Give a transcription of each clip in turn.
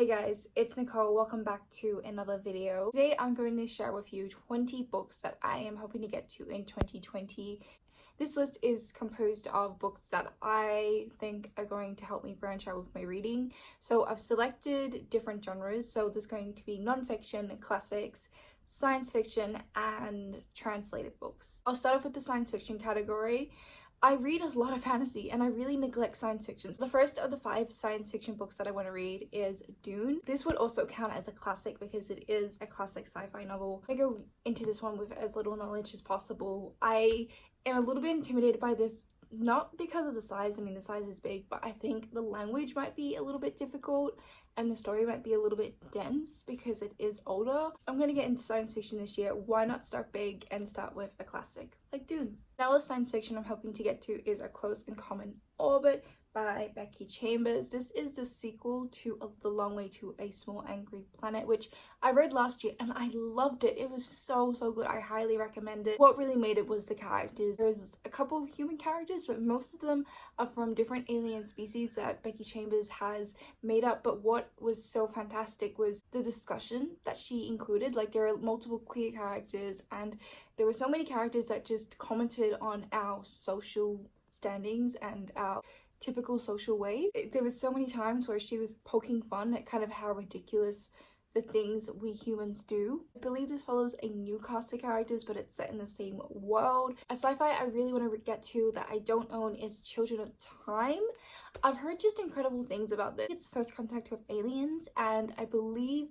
Hey guys, it's Nicole. Welcome back to another video. Today I'm going to share with you 20 books that I am hoping to get to in 2020. This list is composed of books that I think are going to help me branch out with my reading. So I've selected different genres. So there's going to be non-fiction, classics, science fiction, and translated books. I'll start off with the science fiction category. I read a lot of fantasy and I really neglect science fiction. So the first of the 5 science fiction books that I want to read is Dune. This would also count as a classic because it is a classic sci-fi novel. I go into this one with as little knowledge as possible. I am a little bit intimidated by this, not because of the size. I mean, the size is big, but I think the language might be a little bit difficult and the story might be a little bit dense because it is older. I'm going to get into science fiction this year. Why not start big and start with a classic like Dune? Now the science fiction I'm hoping to get to is A Close and Common Orbit by Becky Chambers. This is the sequel to The Long Way to a Small Angry Planet, which I read last year and I loved it. It was so good. I highly recommend it. What really made it was the characters. There's a couple of human characters, but most of them are from different alien species that Becky Chambers has made up. But what was so fantastic was the discussion that she included. Like, there are multiple queer characters and there were so many characters that just commented on our social standings and our typical social ways. There were so many times where she was poking fun at kind of how ridiculous the things we humans do. I believe this follows a new cast of characters, but it's set in the same world. A sci-fi I really want to get to that I don't own is Children of Time. I've heard just incredible things about this. It's first contact with aliens, and I believe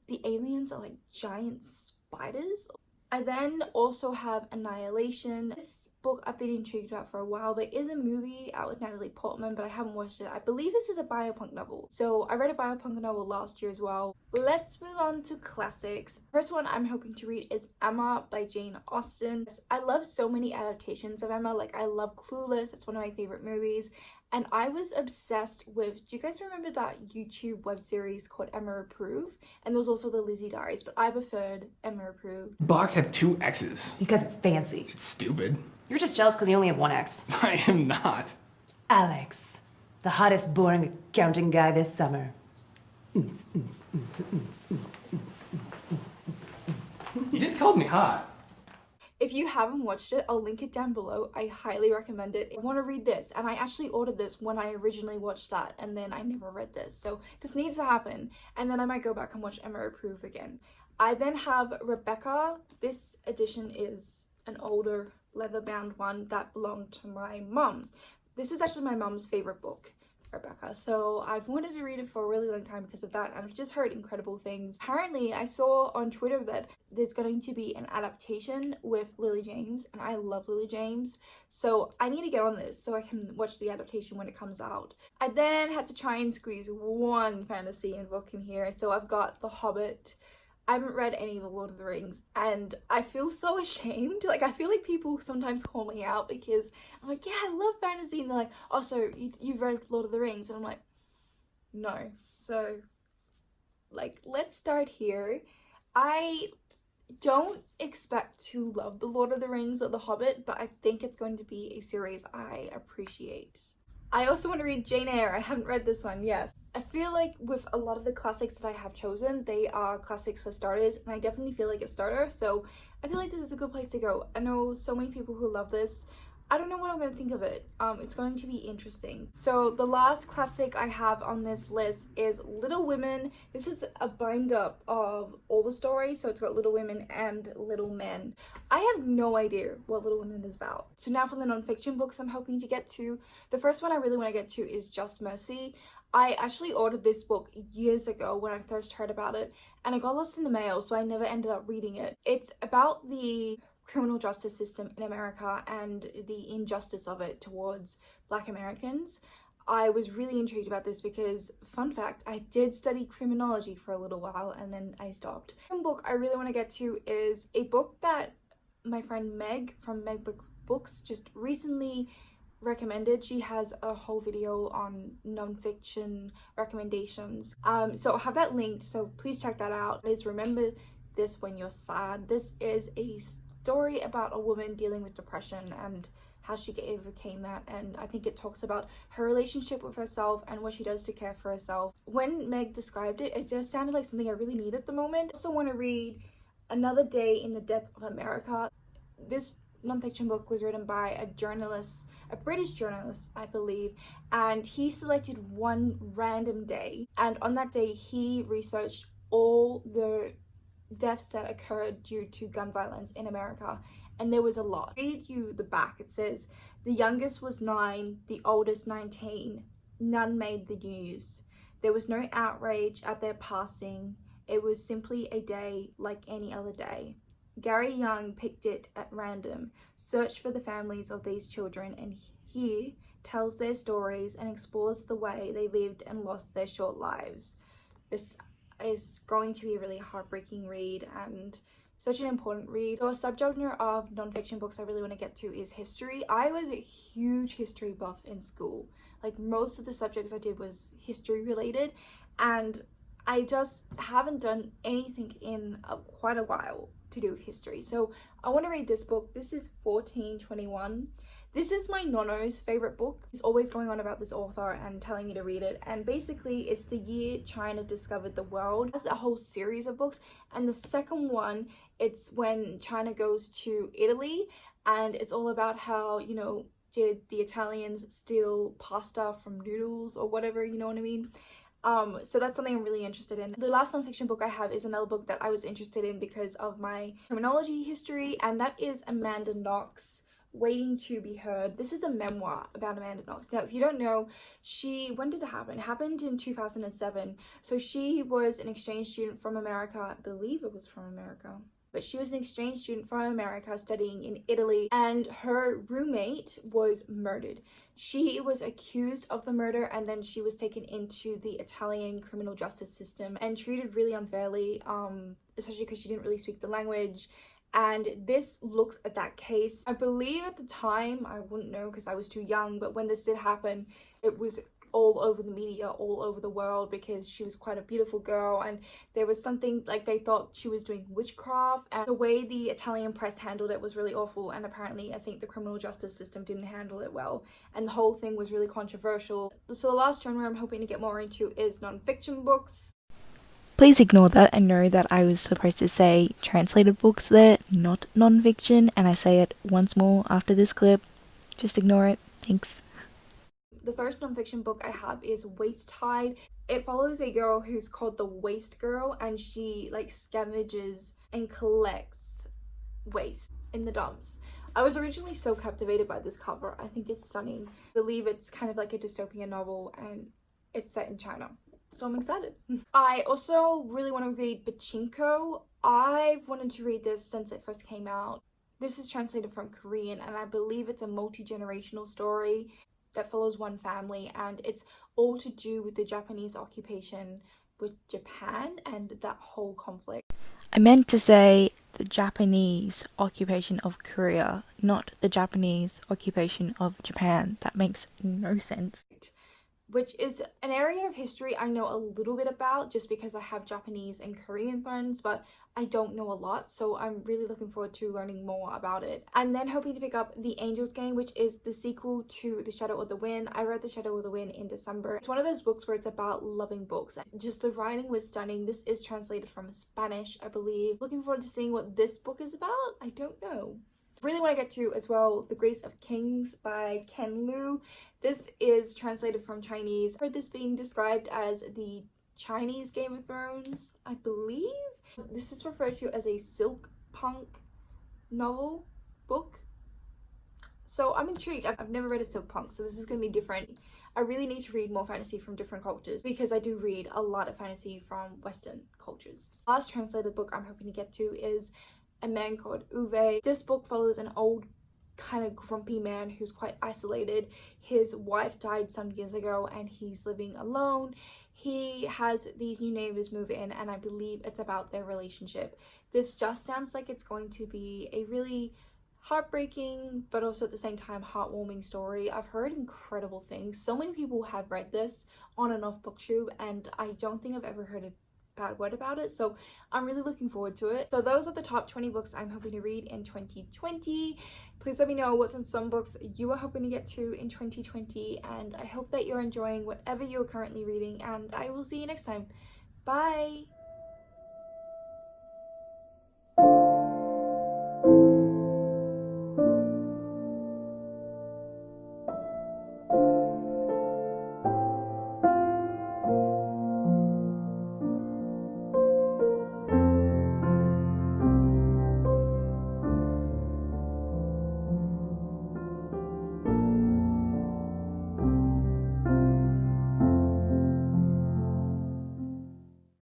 the aliens are like giant spiders. I then also have Annihilation. This book I've been intrigued about for a while. There is a movie out with Natalie Portman, but I haven't watched it. I believe this is a biopunk novel. So I read a biopunk novel last year as well. Let's move on to classics. First one I'm hoping to read is Emma by Jane Austen. I love so many adaptations of Emma. Like, I love Clueless. It's one of my favorite movies. And I was obsessed with, do you guys remember that YouTube web series called Emma Approved? And there was also the Lizzie Diaries, but I preferred Emma Approved. Box have 2 X's. Because it's fancy. It's stupid. You're just jealous because you only have 1 X. I am not. Alex, the hottest boring accounting guy this summer. You just called me hot. If you haven't watched it, I'll link it down below. I highly recommend it. I want to read this, and I actually ordered this when I originally watched that, and then I never read this. So this needs to happen, and then I might go back and watch Emma Approved again. I then have Rebecca. This edition is an older leather-bound one that belonged to my mum. This is actually my mum's favorite book, Rebecca, so I've wanted to read it for a really long time because of that, and I've just heard incredible things. Apparently I saw on Twitter that there's going to be an adaptation with Lily James, and I love Lily James, so I need to get on this so I can watch the adaptation when it comes out. I then had to try and squeeze one fantasy book in here, so I've got The Hobbit. I haven't read any of The Lord of the Rings, and I feel so ashamed. Like, I feel like people sometimes call me out because I'm like, yeah, I love fantasy, and they're like, oh, so you've read Lord of the Rings? And I'm like, no. So, like, let's start here. I don't expect to love The Lord of the Rings or The Hobbit, but I think it's going to be a series I appreciate. I also want to read Jane Eyre. I haven't read this one, yes. I feel like with a lot of the classics that I have chosen, they are classics for starters, and I definitely feel like a starter, so I feel like this is a good place to go. I know so many people who love this. I don't know what I'm going to think of it. It's going to be interesting. So the last classic I have on this list is Little Women. This is a bind up of all the stories, so it's got Little Women and Little Men. I have no idea what Little Women is about. So now for the non-fiction books I'm hoping to get to. The first one I really want to get to is Just Mercy. I actually ordered this book years ago when I first heard about it, and it got lost in the mail, so I never ended up reading it. It's about the criminal justice system in America and the injustice of it towards Black Americans. I was really intrigued about this because, fun fact, I did study criminology for a little while and then I stopped. One book I really want to get to is a book that my friend Meg from Meg Books just recently recommended. She has a whole video on non-fiction recommendations. So I'll have that linked, so please check that out. It's Remember This When You're Sad. This is a story about a woman dealing with depression and how she overcame that, and I think it talks about her relationship with herself and what she does to care for herself. When Meg described it, it just sounded like something I really need at the moment. I also want to read Another Day in the Death of America. This non-fiction book was written by a British journalist, I believe, and he selected one random day, and on that day he researched all the deaths that occurred due to gun violence in America, and there was a lot. I'll read you the back. It says, the youngest was 9, the oldest 19. None made the news. There was no outrage at their passing. It was simply a day like any other day. Gary Young picked it at random, searched for the families of these children, and here tells their stories and explores the way they lived and lost their short lives. This is going to be a really heartbreaking read and such an important read. So a subgenre of non-fiction books I really want to get to is history. I was a huge history buff in school. Like, most of the subjects I did was history related, and I just haven't done anything in quite a while to do with history. So I want to read this book. This is 1421. This is my nono's favorite book. He's always going on about this author and telling me to read it, and basically it's the year China discovered the world. It has a whole series of books, and the second one, it's when China goes to Italy, and it's all about how, you know, did the Italians steal pasta from noodles or whatever, you know what I mean? So that's something I'm really interested in. The last non-fiction book I have is another book that I was interested in because of my criminology history, and that is Amanda Knox, Waiting to Be Heard. This is a memoir about Amanda Knox. Now, if you don't know, when did it happen? It happened in 2007. So she was an exchange student from America. I believe it was from America. But she was an exchange student from America studying in Italy, and her roommate was murdered. She was accused of the murder, and then she was taken into the Italian criminal justice system and treated really unfairly, especially because she didn't really speak the language. And this looks at that case. I believe at the time, I wouldn't know because I was too young, but when this did happen, it was all over the media, all over the world, because she was quite a beautiful girl, and there was something like they thought she was doing witchcraft, and the way the Italian press handled it was really awful, and apparently I think the criminal justice system didn't handle it well, and the whole thing was really controversial. So the last genre I'm hoping to get more into is non-fiction books. Please ignore that and know that I was supposed to say translated books there, not non-fiction, and I say it once more after this clip. Just ignore it. Thanks. The first non-fiction book I have is Waste Tide. It follows a girl who's called the Waste Girl, and she like scavenges and collects waste in the dumps. I was originally so captivated by this cover. I think it's stunning. I believe it's kind of like a dystopian novel, and it's set in China. So I'm excited. I also really want to read Pachinko. I've wanted to read this since it first came out. This is translated from Korean, and I believe it's a multi-generational story that follows one family, and it's all to do with the Japanese occupation with Japan and that whole conflict. I meant to say the Japanese occupation of Korea, not the Japanese occupation of Japan. That makes no sense. Which is an area of history I know a little bit about just because I have Japanese and Korean friends, but I don't know a lot, so I'm really looking forward to learning more about it. I'm then hoping to pick up The Angel's Game, which is the sequel to The Shadow of the Wind. I read The Shadow of the Wind in December. It's one of those books where it's about loving books. Just the writing was stunning. This is translated from Spanish, I believe. Looking forward to seeing what this book is about. I don't know. Really want to get to as well The Grace of Kings by Ken Liu. This is translated from Chinese. I heard this being described as the Chinese Game of Thrones, I believe. This is referred to as a silk punk novel book. So I'm intrigued. I've never read a silk punk, so this is going to be different. I really need to read more fantasy from different cultures because I do read a lot of fantasy from Western cultures. Last translated book I'm hoping to get to is A Man Called Uwe. This book follows an old kind of grumpy man who's quite isolated. His wife died some years ago and he's living alone. He has these new neighbors move in, and I believe it's about their relationship. This just sounds like it's going to be a really heartbreaking but also at the same time heartwarming story. I've heard incredible things. So many people have read this on and off BookTube, and I don't think I've ever heard bad word about it. So I'm really looking forward to it. So those are the top 20 books I'm hoping to read in 2020. Please let me know what's in some books you are hoping to get to in 2020, and I hope that you're enjoying whatever you're currently reading, and I will see you next time. Bye!